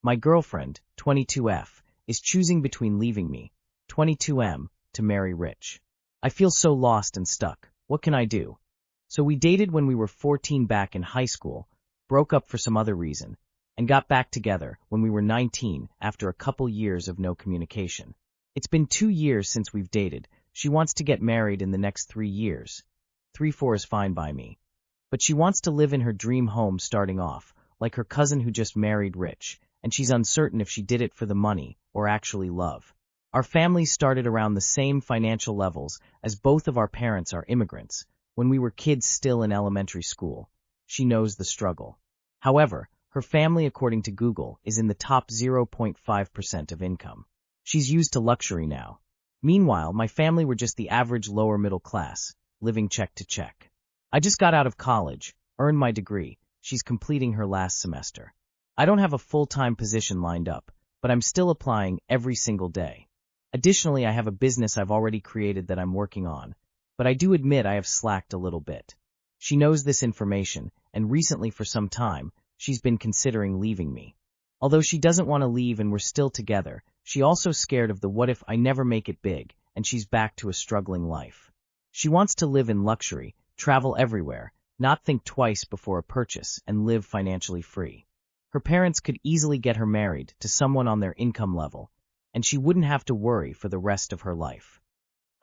My girlfriend, 22F, is choosing between leaving me, 22M, to marry Rich. I feel so lost and stuck. What can I do? So we dated when we were 14 back in high school, broke up for some other reason, and got back together when we were 19 after a couple years of no communication. It's been 2 years since we've dated. She wants to get married in the next 3 years. 3-4 is fine by me. But she wants to live in her dream home starting off, like her cousin who just married Rich, and she's uncertain if she did it for the money or actually love. Our families started around the same financial levels as both of our parents are immigrants, when we were kids still in elementary school. She knows the struggle. However, her family, according to Google, is in the top 0.5% of income. She's used to luxury now. Meanwhile, my family were just the average lower middle class, living check to check. I just got out of college, earned my degree. She's completing her last semester. I don't have a full-time position lined up, but I'm still applying every single day. Additionally, I have a business I've already created that I'm working on, but I do admit I have slacked a little bit. She knows this information, and recently for some time, she's been considering leaving me. Although she doesn't want to leave and we're still together, she also scared of the what if I never make it big, and she's back to a struggling life. She wants to live in luxury, travel everywhere, not think twice before a purchase, and live financially free. Her parents could easily get her married to someone on their income level, and she wouldn't have to worry for the rest of her life.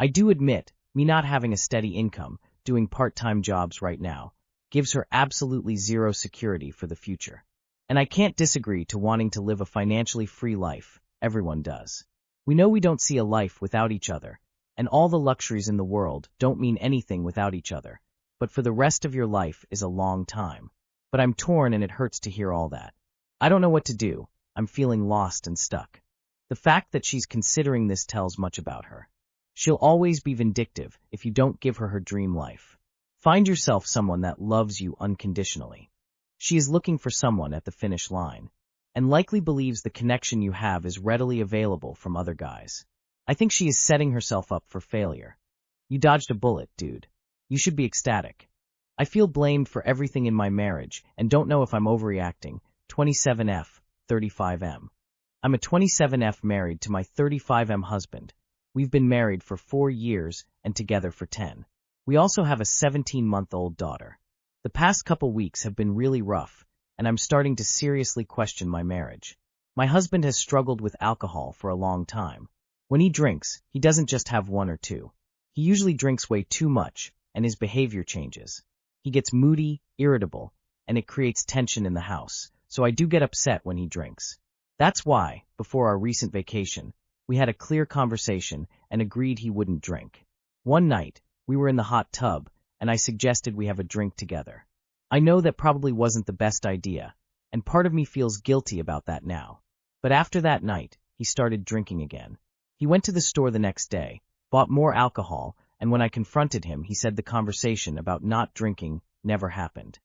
I do admit, me not having a steady income, doing part-time jobs right now, gives her absolutely zero security for the future. And I can't disagree to wanting to live a financially free life. Everyone does. We know we don't see a life without each other, and all the luxuries in the world don't mean anything without each other, but for the rest of your life is a long time. But I'm torn and it hurts to hear all that. I don't know what to do. I'm feeling lost and stuck. The fact that she's considering this tells much about her. She'll always be vindictive if you don't give her her dream life. Find yourself someone that loves you unconditionally. She is looking for someone at the finish line, and likely believes the connection you have is readily available from other guys. I think she is setting herself up for failure. You dodged a bullet, dude. You should be ecstatic. I feel blamed for everything in my marriage and don't know if I'm overreacting. 27F, 35M. I'm a 27F married to my 35M husband. We've been married for 4 years and together for 10. We also have a 17-month-old daughter. The past couple weeks have been really rough, and I'm starting to seriously question my marriage. My husband has struggled with alcohol for a long time. When he drinks, he doesn't just have 1 or 2. He usually drinks way too much, and his behavior changes. He gets moody, irritable, and it creates tension in the house, so I do get upset when he drinks. That's why, before our recent vacation, we had a clear conversation and agreed he wouldn't drink. One night, we were in the hot tub, and I suggested we have a drink together. I know that probably wasn't the best idea, and part of me feels guilty about that now. But after that night, he started drinking again. He went to the store the next day, bought more alcohol, and when I confronted him, he said the conversation about not drinking never happened.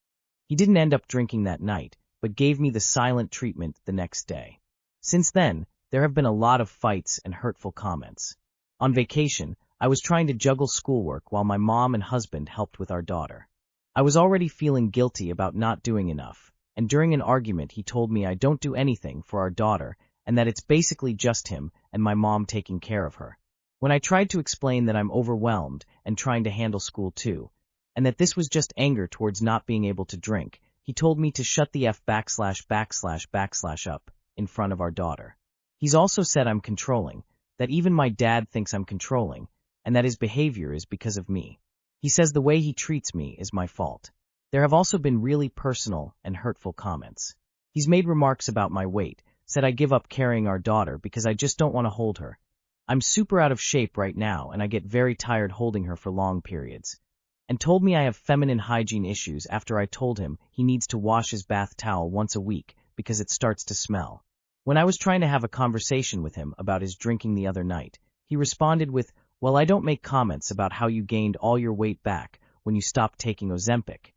He didn't end up drinking that night, but gave me the silent treatment the next day. Since then, there have been a lot of fights and hurtful comments. On vacation, I was trying to juggle schoolwork while my mom and husband helped with our daughter. I was already feeling guilty about not doing enough, and during an argument he told me I don't do anything for our daughter and that it's basically just him and my mom taking care of her. When I tried to explain that I'm overwhelmed and trying to handle school too, and that this was just anger towards not being able to drink, he told me to shut the F / up in front of our daughter. He's also said I'm controlling, that even my dad thinks I'm controlling, and that his behavior is because of me. He says the way he treats me is my fault. There have also been really personal and hurtful comments. He's made remarks about my weight, said I give up carrying our daughter because I just don't want to hold her. I'm super out of shape right now and I get very tired holding her for long periods. And told me I have feminine hygiene issues after I told him he needs to wash his bath towel once a week because it starts to smell. When I was trying to have a conversation with him about his drinking the other night, he responded with, "Well, I don't make comments about how you gained all your weight back when you stopped taking Ozempic,"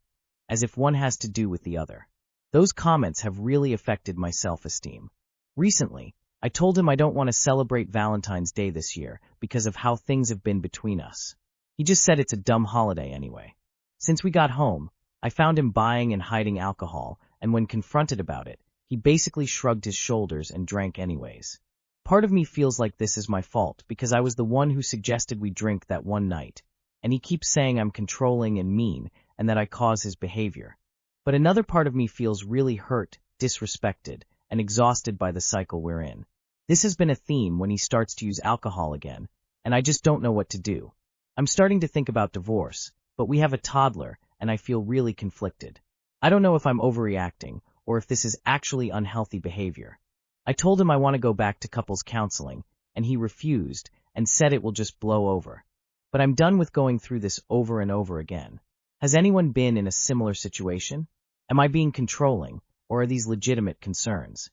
as if one has to do with the other. Those comments have really affected my self-esteem. Recently, I told him I don't want to celebrate Valentine's Day this year because of how things have been between us. He just said it's a dumb holiday anyway. Since we got home, I found him buying and hiding alcohol, and when confronted about it, He basically shrugged his shoulders and drank anyways. Part of me feels like this is my fault because I was the one who suggested we drink that one night, and he keeps saying I'm controlling and mean and that I cause his behavior. But another part of me feels really hurt, disrespected, and exhausted by the cycle we're in. This has been a theme when he starts to use alcohol again, and I just don't know what to do. I'm starting to think about divorce, but we have a toddler, and I feel really conflicted. I don't know if I'm overreacting or if this is actually unhealthy behavior. I told him I want to go back to couples counseling, and he refused and said it will just blow over. But I'm done with going through this over and over again. Has anyone been in a similar situation? Am I being controlling, or are these legitimate concerns?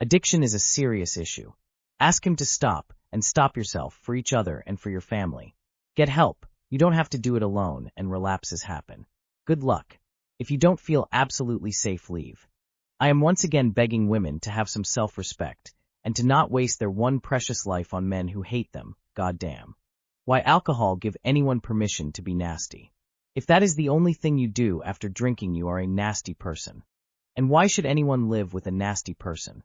Addiction is a serious issue. Ask him to stop, and stop yourself for each other and for your family. Get help. You don't have to do it alone, and relapses happen. Good luck. If you don't feel absolutely safe, leave. I am once again begging women to have some self-respect, and to not waste their one precious life on men who hate them, goddamn. Why alcohol give anyone permission to be nasty? If that is the only thing you do after drinking, you are a nasty person. And why should anyone live with a nasty person?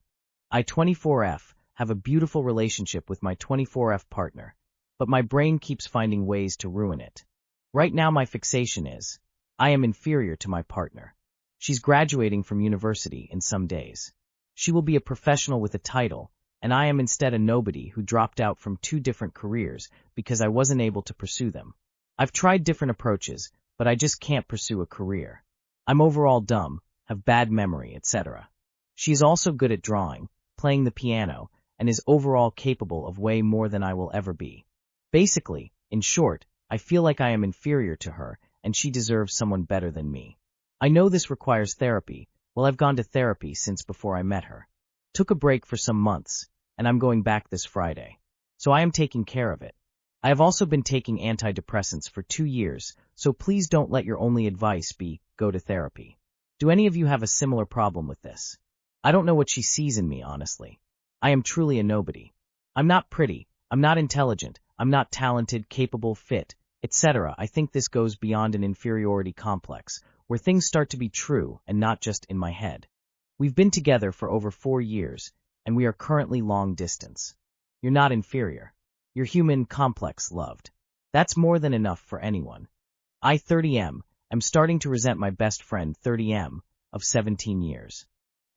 I 24F have a beautiful relationship with my 24F partner, but my brain keeps finding ways to ruin it. Right now my fixation is, I am inferior to my partner. She's graduating from university in some days. She will be a professional with a title, and I am instead a nobody who dropped out from 2 different careers because I wasn't able to pursue them. I've tried different approaches, but I just can't pursue a career. I'm overall dumb, have bad memory, etc. She is also good at drawing, playing the piano, and is overall capable of way more than I will ever be. Basically, in short, I feel like I am inferior to her, and she deserves someone better than me. I know this requires therapy. Well, I've gone to therapy since before I met her. Took a break for some months, and I'm going back this Friday. So I am taking care of it. I have also been taking antidepressants for 2 years, so please don't let your only advice be, go to therapy. Do any of you have a similar problem with this? I don't know what she sees in me, honestly. I am truly a nobody. I'm not pretty, I'm not intelligent, I'm not talented, capable, fit, etc. I think this goes beyond an inferiority complex, where things start to be true and not just in my head. We've been together for over 4 years, and we are currently long distance. You're not inferior. You're human, complex, loved. That's more than enough for anyone. I, 30M, am starting to resent my best friend, 30M, of 17 years.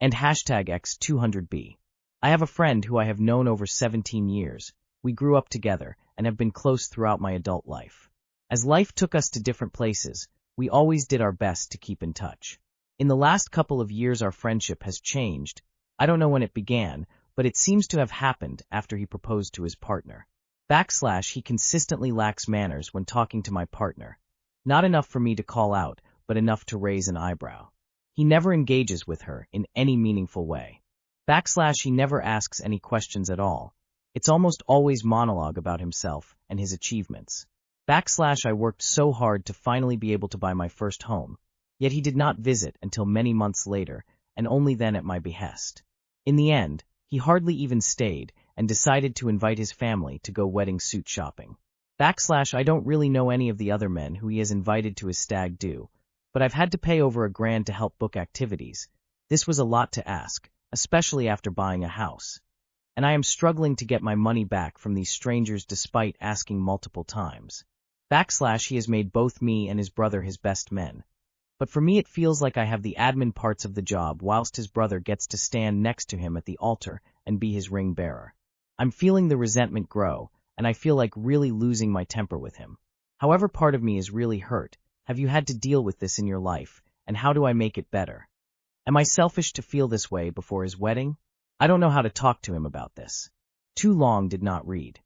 And hashtag X200B. I have a friend who I have known over 17 years. We grew up together and have been close throughout my adult life. As life took us to different places, we always did our best to keep in touch. In the last couple of years our friendship has changed. I don't know when it began, but it seems to have happened after he proposed to his partner. / he consistently lacks manners when talking to my partner. Not enough for me to call out, but enough to raise an eyebrow. He never engages with her in any meaningful way. / he never asks any questions at all. It's almost always monologue about himself and his achievements. / I worked so hard to finally be able to buy my first home, yet he did not visit until many months later, and only then at my behest. In the end, he hardly even stayed and decided to invite his family to go wedding suit shopping. / I don't really know any of the other men who he has invited to his stag do, but I've had to pay over $1,000 to help book activities. This was a lot to ask, especially after buying a house. And I am struggling to get my money back from these strangers despite asking multiple times. / he has made both me and his brother his best men. But for me it feels like I have the admin parts of the job whilst his brother gets to stand next to him at the altar and be his ring bearer. I'm feeling the resentment grow, and I feel like really losing my temper with him. However, part of me is really hurt. Have you had to deal with this in your life, and how do I make it better? Am I selfish to feel this way before his wedding? I don't know how to talk to him about this. Too long did not read.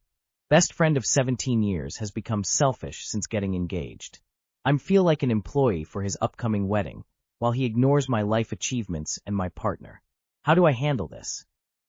Best friend of 17 years has become selfish since getting engaged. I feel like an employee for his upcoming wedding, while he ignores my life achievements and my partner. How do I handle this?